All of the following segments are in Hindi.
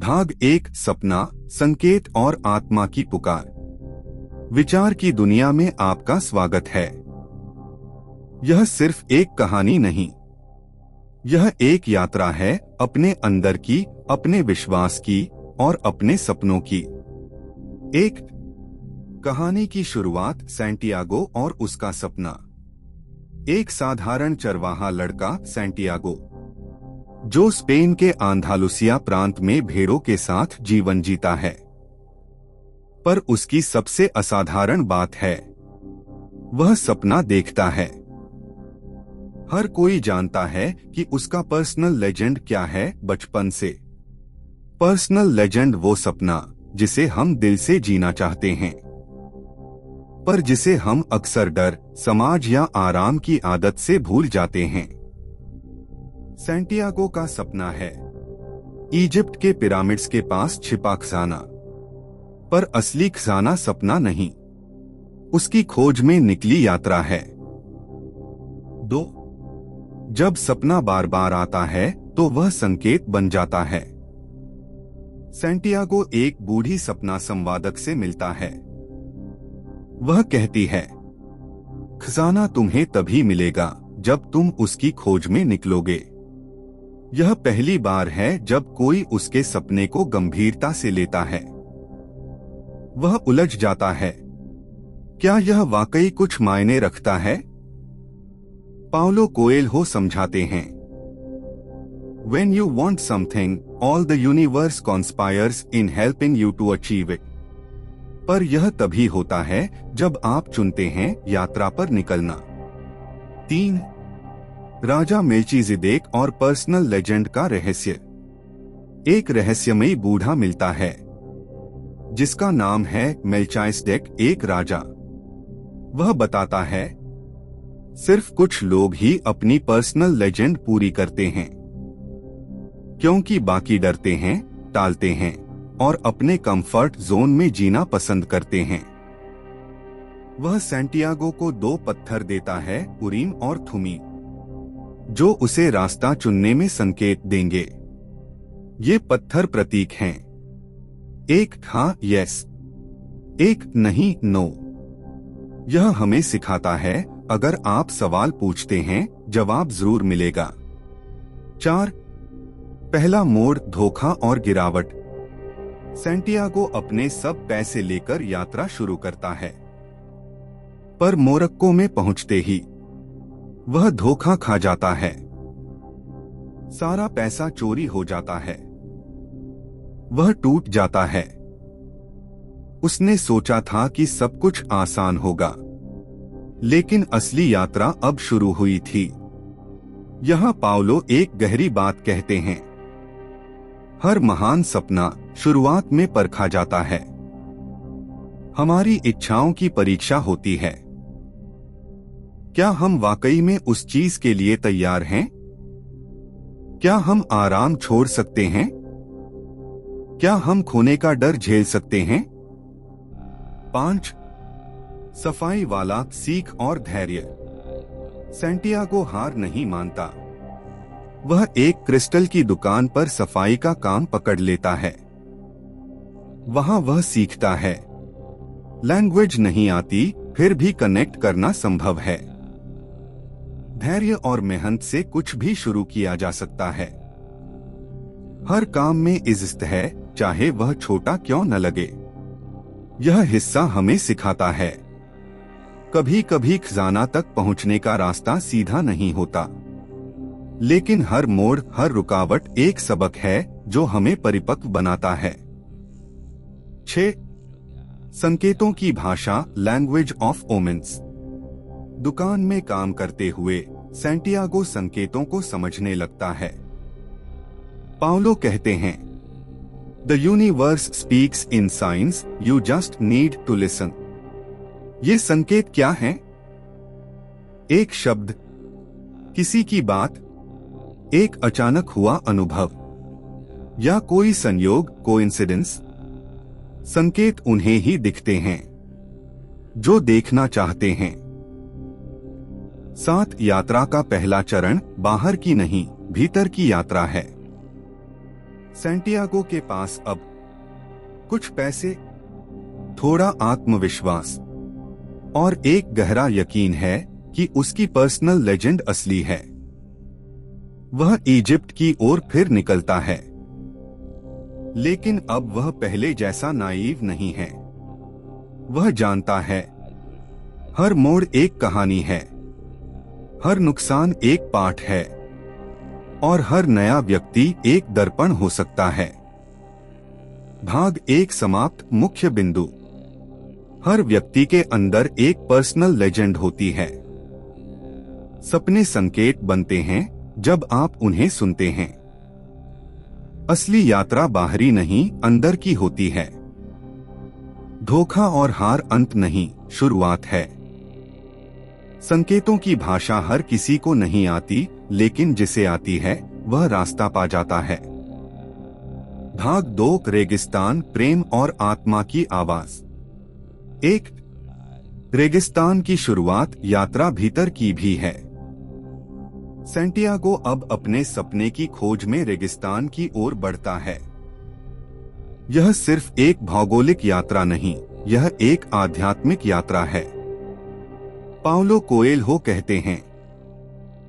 भाग 1 सपना, संकेत और आत्मा की पुकार। विचार की दुनिया में आपका स्वागत है। यह सिर्फ एक कहानी नहीं, यह एक यात्रा है अपने अंदर की, अपने विश्वास की और अपने सपनों की। एक कहानी की शुरुआत सैंटियागो और उसका सपना। एक साधारण चरवाहा लड़का सैंटियागो, जो स्पेन के आंदालुसिया प्रांत में भेड़ों के साथ जीवन जीता है। पर उसकी सबसे असाधारण बात है, वह सपना देखता है। हर कोई जानता है कि उसका पर्सनल लेजेंड क्या है बचपन से। पर्सनल लेजेंड वो सपना जिसे हम दिल से जीना चाहते हैं, पर जिसे हम अक्सर डर, समाज या आराम की आदत से भूल जाते हैं। सैंटियागो का सपना है इजिप्ट के पिरामिड्स के पास छिपा खजाना, पर असली खजाना सपना नहीं, उसकी खोज में निकली यात्रा है। 2 जब सपना बार बार आता है तो वह संकेत बन जाता है। सैंटियागो एक बूढ़ी सपना संवादक से मिलता है। वह कहती है, खजाना तुम्हें तभी मिलेगा जब तुम उसकी खोज में निकलोगे। यह पहली बार है जब कोई उसके सपने को गंभीरता से लेता है। वह उलझ जाता है, क्या यह वाकई कुछ मायने रखता है? पाउलो कोएल्हो समझाते हैं, When you want something, all the universe conspires in helping you to achieve it. पर यह तभी होता है जब आप चुनते हैं यात्रा पर निकलना। 3 राजा मेल्चीज़ेदेक और पर्सनल लेजेंड का रहस्य। एक रहस्यमयी बूढ़ा मिलता है जिसका नाम है मेल्चाइसेदेक, एक राजा। वह बताता है, सिर्फ कुछ लोग ही अपनी पर्सनल लेजेंड पूरी करते हैं, क्योंकि बाकी डरते हैं, टालते हैं और अपने कंफर्ट जोन में जीना पसंद करते हैं। वह सैंटियागो को 2 पत्थर देता है, उरीम और थुमीम, जो उसे रास्ता चुनने में संकेत देंगे। ये पत्थर प्रतीक हैं, एक हाँ यस, एक नहीं नो। यह हमें सिखाता है, अगर आप सवाल पूछते हैं जवाब जरूर मिलेगा। 4 पहला मोड़, धोखा और गिरावट। सैंटियागो अपने सब पैसे लेकर यात्रा शुरू करता है, पर मोरक्को में पहुंचते ही वह धोखा खा जाता है। सारा पैसा चोरी हो जाता है। वह टूट जाता है। उसने सोचा था कि सब कुछ आसान होगा, लेकिन असली यात्रा अब शुरू हुई थी। यहाँ पाउलो एक गहरी बात कहते हैं, हर महान सपना शुरुआत में परखा जाता है। हमारी इच्छाओं की परीक्षा होती है। क्या हम वाकई में उस चीज के लिए तैयार हैं? क्या हम आराम छोड़ सकते हैं? क्या हम खोने का डर झेल सकते हैं? 5 सफाई वाला, सीख और धैर्य। सैंटियागो हार नहीं मानता। वह एक क्रिस्टल की दुकान पर सफाई का काम पकड़ लेता है। वहां वह सीखता है, लैंग्वेज नहीं आती, फिर भी कनेक्ट करना संभव है। धैर्य और मेहनत से कुछ भी शुरू किया जा सकता है। हर काम में इज्जत है, चाहे वह छोटा क्यों न लगे। यह हिस्सा हमें सिखाता है, कभी कभी खजाना तक पहुंचने का रास्ता सीधा नहीं होता, लेकिन हर मोड़, हर रुकावट एक सबक है जो हमें परिपक्व बनाता है। 6 संकेतों की भाषा, लैंग्वेज ऑफ ओमेन्स। दुकान में काम करते हुए सैंटियागो संकेतों को समझने लगता है। पाउलो कहते हैं, the universe speaks in signs, you just need to listen. ये संकेत क्या हैं? एक शब्द, किसी की बात, एक अचानक हुआ अनुभव, या कोई संयोग, कोइंसिडेंस। संकेत उन्हें ही दिखते हैं जो देखना चाहते हैं। 7 यात्रा का पहला चरण बाहर की नहीं, भीतर की यात्रा है। सैंटियागो के पास अब कुछ पैसे, थोड़ा आत्मविश्वास और एक गहरा यकीन है कि उसकी पर्सनल लेजेंड असली है। वह इजिप्ट की ओर फिर निकलता है, लेकिन अब वह पहले जैसा नाइव नहीं है। वह जानता है हर मोड़ एक कहानी है, हर नुकसान एक पाठ है और हर नया व्यक्ति एक दर्पण हो सकता है। भाग एक समाप्त। मुख्य बिंदु। हर व्यक्ति के अंदर एक पर्सनल लेजेंड होती है। सपने संकेत बनते हैं जब आप उन्हें सुनते हैं। असली यात्रा बाहरी नहीं, अंदर की होती है। धोखा और हार अंत नहीं, शुरुआत है। संकेतों की भाषा हर किसी को नहीं आती, लेकिन जिसे आती है वह रास्ता पा जाता है। भाग 2। रेगिस्तान, प्रेम और आत्मा की आवाज। 1। रेगिस्तान की शुरुआत यात्रा भीतर की भी है। सैंटियागो अब अपने सपने की खोज में रेगिस्तान की ओर बढ़ता है। यह सिर्फ एक भौगोलिक यात्रा नहीं, यह एक आध्यात्मिक यात्रा है। पाउलो कोएल्हो कहते हैं,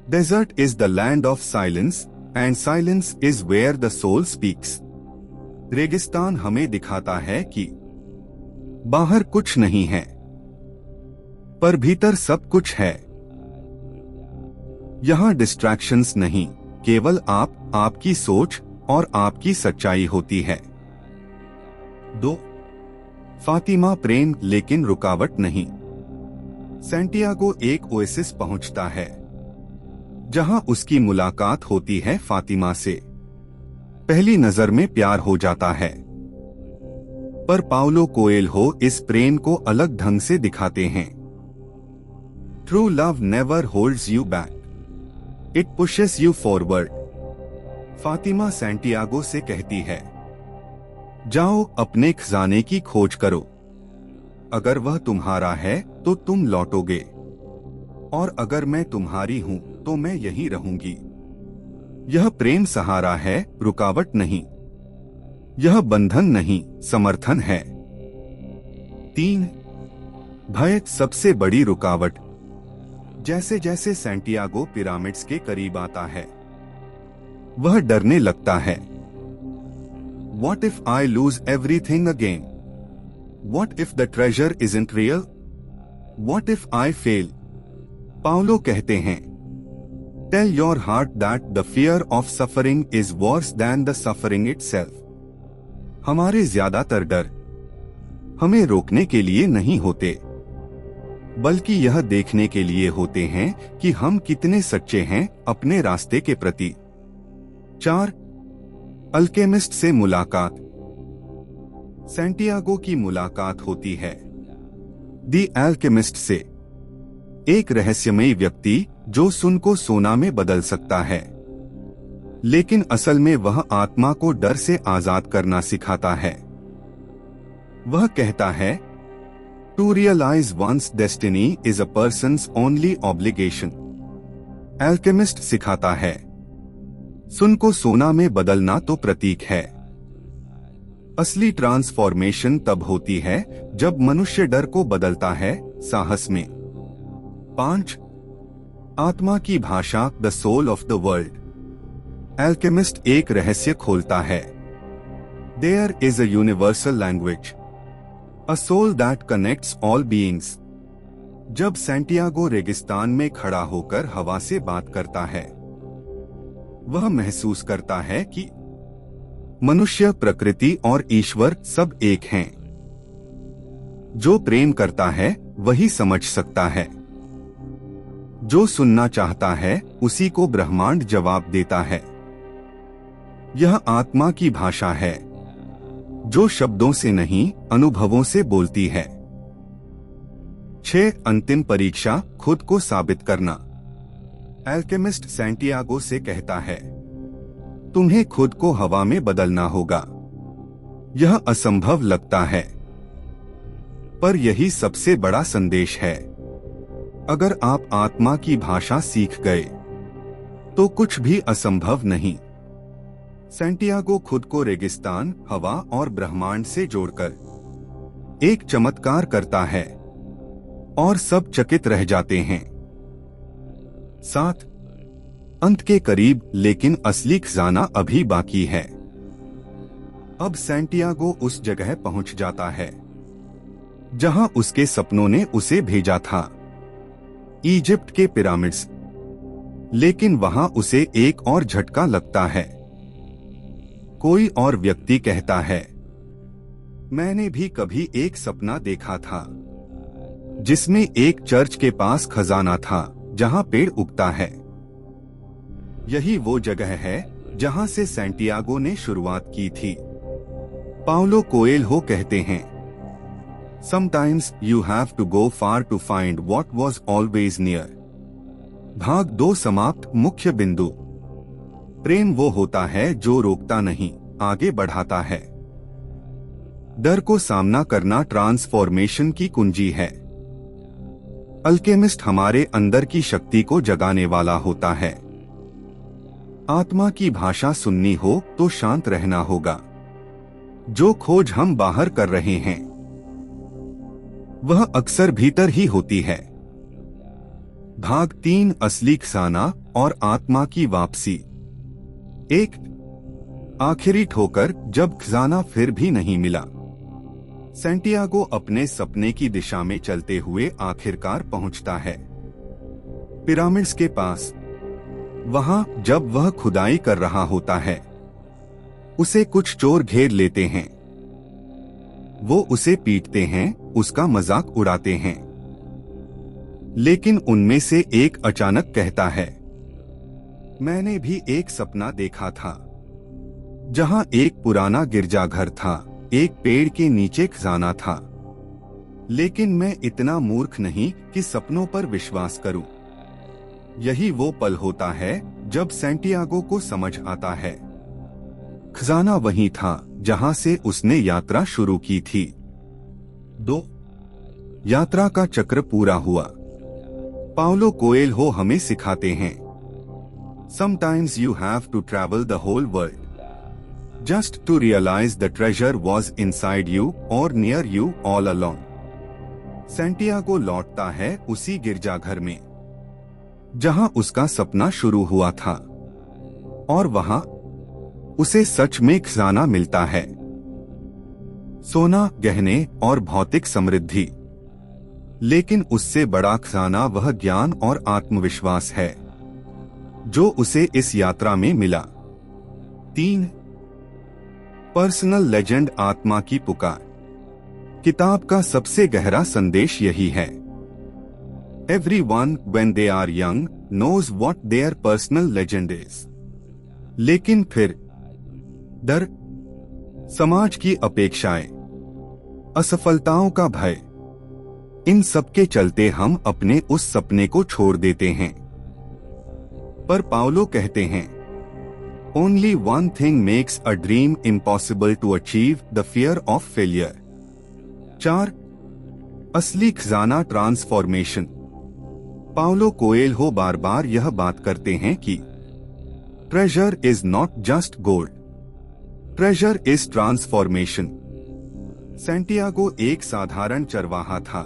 desert is the land of silence and silence is where the soul speaks. रेगिस्तान हमें दिखाता है कि बाहर कुछ नहीं है, पर भीतर सब कुछ है। यहाँ डिस्ट्रैक्शंस नहीं, केवल आप, आपकी सोच और आपकी सच्चाई होती है। 2। फातिमा, प्रेम लेकिन रुकावट नहीं। सैंटियागो एक ओएसिस पहुंचता है, जहां उसकी मुलाकात होती है फातिमा से। पहली नजर में प्यार हो जाता है, पर पाउलो कोएल्हो इस प्रेम को अलग ढंग से दिखाते हैं। True love never holds you back, it pushes you forward. Fatima Santiago से कहती है, जाओ अपने खजाने की खोज करो। अगर वह तुम्हारा है तो तुम लौटोगे, और अगर मैं तुम्हारी हूं तो मैं यहीं रहूंगी। यह प्रेम सहारा है, रुकावट नहीं। यह बंधन नहीं, समर्थन है। 3। भय, सबसे बड़ी रुकावट। जैसे जैसे सैंटियागो पिरामिड्स के करीब आता है, वह डरने लगता है। What if I lose everything again? What if the treasure isn't real? What if I fail? Paulo कहते हैं, Tell your heart that the fear of suffering is worse than the suffering itself. हमारे ज्यादातर डर हमें रोकने के लिए नहीं होते, बल्कि यह देखने के लिए होते हैं कि हम कितने सच्चे हैं अपने रास्ते के प्रति। 4। अल्केमिस्ट से मुलाकात। सैंटियागो की मुलाकात होती है दी एल्केमिस्ट से, एक रहस्यमयी व्यक्ति जो सुन को सोना में बदल सकता है, लेकिन असल में वह आत्मा को डर से आजाद करना सिखाता है। वह कहता है, to realize one's destiny is a person's only obligation. Alchemist सिखाता है, सुन को सोना में बदलना तो प्रतीक है, असली ट्रांसफॉर्मेशन तब होती है जब मनुष्य डर को बदलता है साहस में। 5। आत्मा की भाषा, the soul of the world. Alchemist एक रहस्य खोलता है, there is a universal language, a soul that connects all beings. जब सैंटियागो रेगिस्तान में खड़ा होकर हवा से बात करता है, वह महसूस करता है कि मनुष्य, प्रकृति और ईश्वर सब एक हैं। जो प्रेम करता है वही समझ सकता है, जो सुनना चाहता है उसी को ब्रह्मांड जवाब देता है। यह आत्मा की भाषा है, जो शब्दों से नहीं, अनुभवों से बोलती है। 6। अंतिम परीक्षा, खुद को साबित करना। एल्केमिस्ट सैंटियागो से कहता है, तुम्हें खुद को हवा में बदलना होगा। यह असंभव लगता है, पर यही सबसे बड़ा संदेश है। अगर आप आत्मा की भाषा सीख गए, तो कुछ भी असंभव नहीं। सैंटियागो खुद को रेगिस्तान, हवा और ब्रह्मांड से जोड़कर एक चमत्कार करता है और सब चकित रह जाते हैं। 7 अंत के करीब, लेकिन असली खजाना अभी बाकी है। अब सैंटियागो उस जगह पहुंच जाता है जहां उसके सपनों ने उसे भेजा था, इजिप्ट के पिरामिड्स। लेकिन वहां उसे एक और झटका लगता है। कोई और व्यक्ति कहता है, मैंने भी कभी एक सपना देखा था जिसमें एक चर्च के पास खजाना था जहां पेड़ उगता है। यही वो जगह है जहां से सैंटियागो ने शुरुआत की थी। पाउलो कोएल्हो कहते हैं, sometimes you have to go far to find what was always near. भाग 2 समाप्त। मुख्य बिंदु। प्रेम वो होता है जो रोकता नहीं, आगे बढ़ाता है। डर को सामना करना ट्रांसफॉर्मेशन की कुंजी है। अल्केमिस्ट हमारे अंदर की शक्ति को जगाने वाला होता है। आत्मा की भाषा सुननी हो तो शांत रहना होगा। जो खोज हम बाहर कर रहे हैं वह अक्सर भीतर ही होती है। भाग 3 असली खजाना और आत्मा की वापसी। 1 आखिरी ठोकर। जब खजाना फिर भी नहीं मिला, सैंटियागो अपने सपने की दिशा में चलते हुए आखिरकार पहुंचता है पिरामिड्स के पास। वहां जब वह खुदाई कर रहा होता है, उसे कुछ चोर घेर लेते हैं। वो उसे पीटते हैं, उसका मजाक उड़ाते हैं। लेकिन उनमें से एक अचानक कहता है, मैंने भी एक सपना देखा था जहां एक पुराना गिरजाघर था, एक पेड़ के नीचे खजाना था। लेकिन मैं इतना मूर्ख नहीं कि सपनों पर विश्वास करूं। यही वो पल होता है जब सैंटियागो को समझ आता है, खजाना वही था जहां से उसने यात्रा शुरू की थी। 2 यात्रा का चक्र पूरा हुआ। पाउलो कोएल्हो हमें सिखाते हैं, sometimes you have to travel the whole world just to realize the treasure was inside you or near you all along। Santiago लौटता है उसी गिरजाघर में जहां उसका सपना शुरू हुआ था, और वहां उसे सच में खजाना मिलता है। सोना, गहने और भौतिक समृद्धि। लेकिन उससे बड़ा खजाना वह ज्ञान और आत्मविश्वास है जो उसे इस यात्रा में मिला। 3 पर्सनल लेजेंड, आत्मा की पुकार। किताब का सबसे गहरा संदेश यही है, Everyone when they are young knows what their personal legend is। लेकिन फिर डर, समाज की अपेक्षाएं, असफलताओं का भय, इन सब के चलते हम अपने उस सपने को छोड़ देते हैं। पर पाउलो कहते हैं, Only one thing makes a dream impossible to achieve, the fear of failure। 4 असली खजाना, ट्रांसफॉर्मेशन। पाउलो कोएल्हो बार बार यह बात करते हैं कि treasure is not just gold, treasure is transformation. Santiago एक साधारण चरवाहा था,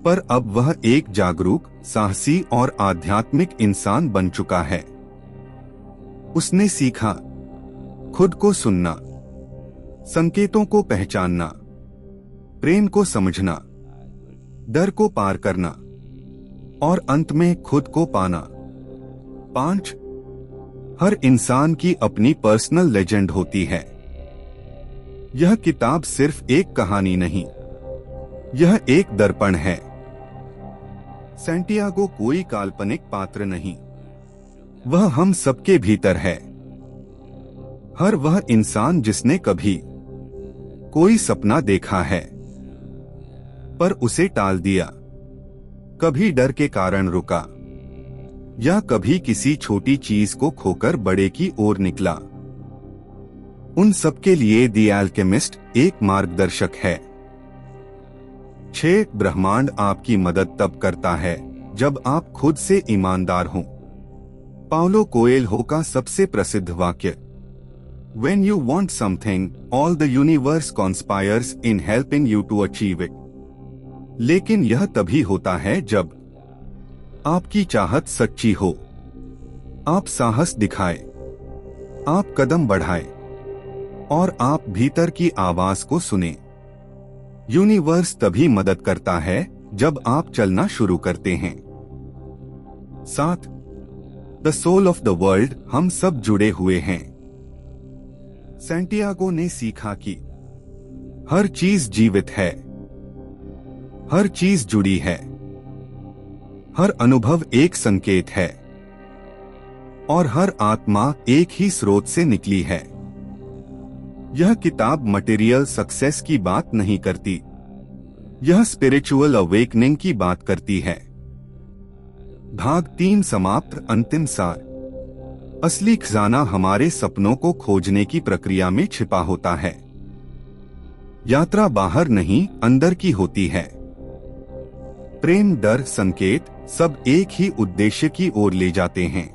पर अब वह एक जागरूक, साहसी और आध्यात्मिक इंसान बन चुका है। उसने सीखा खुद को सुनना, संकेतों को पहचानना, प्रेम को समझना, डर को पार करना और अंत में खुद को पाना। 5 हर इंसान की अपनी पर्सनल लेजेंड होती है। यह किताब सिर्फ एक कहानी नहीं, यह एक दर्पण है। सैंटियागो कोई काल्पनिक पात्र नहीं, वह हम सबके भीतर है। हर वह इंसान जिसने कभी कोई सपना देखा है पर उसे टाल दिया, कभी डर के कारण रुका, या कभी किसी छोटी चीज को खोकर बड़े की ओर निकला, उन सबके लिए द अल्केमिस्ट एक मार्गदर्शक है। 6 ब्रह्मांड आपकी मदद तब करता है जब आप खुद से ईमानदार हों। पाउलो कोएल्हो का सबसे प्रसिद्ध वाक्य, When you want something, all the universe conspires in helping you to achieve it. लेकिन यह तभी होता है जब आपकी चाहत सच्ची हो, आप साहस दिखाए, आप कदम बढ़ाए और आप भीतर की आवाज को सुने। यूनिवर्स तभी मदद करता है जब आप चलना शुरू करते हैं। 7. The soul of the world, हम सब जुड़े हुए हैं। सैंटियागो ने सीखा कि हर चीज जीवित है, हर चीज जुड़ी है, हर अनुभव एक संकेत है और हर आत्मा एक ही स्रोत से निकली है। यह किताब मटेरियल सक्सेस की बात नहीं करती, यह स्पिरिचुअल अवेकनिंग की बात करती है। भाग 3 समाप्त। अंतिम सार। असली खजाना हमारे सपनों को खोजने की प्रक्रिया में छिपा होता है। यात्रा बाहर नहीं, अंदर की होती है। प्रेम, डर, संकेत सब एक ही उद्देश्य की ओर ले जाते हैं।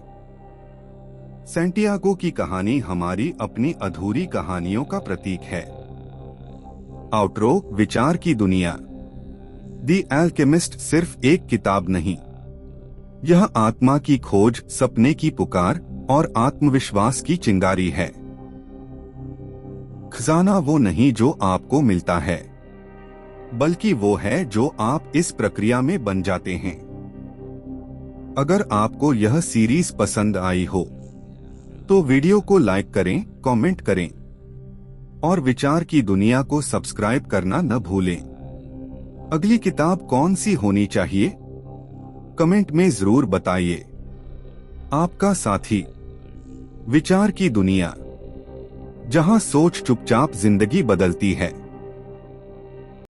सैंटियागो की कहानी हमारी अपनी अधूरी कहानियों का प्रतीक है। आउटरो, विचार की दुनिया। द एल्केमिस्ट सिर्फ एक किताब नहीं, यह आत्मा की खोज, सपने की पुकार और आत्मविश्वास की चिंगारी है। खजाना वो नहीं जो आपको मिलता है, बल्कि वो है जो आप इस प्रक्रिया में बन जाते हैं। अगर आपको यह सीरीज पसंद आई हो तो वीडियो को लाइक करें, कमेंट करें और विचार की दुनिया को सब्सक्राइब करना न भूलें। अगली किताब कौन सी होनी चाहिए, कमेंट में जरूर बताइए। आपका साथी, विचार की दुनिया, जहां सोच चुपचाप जिंदगी बदलती है।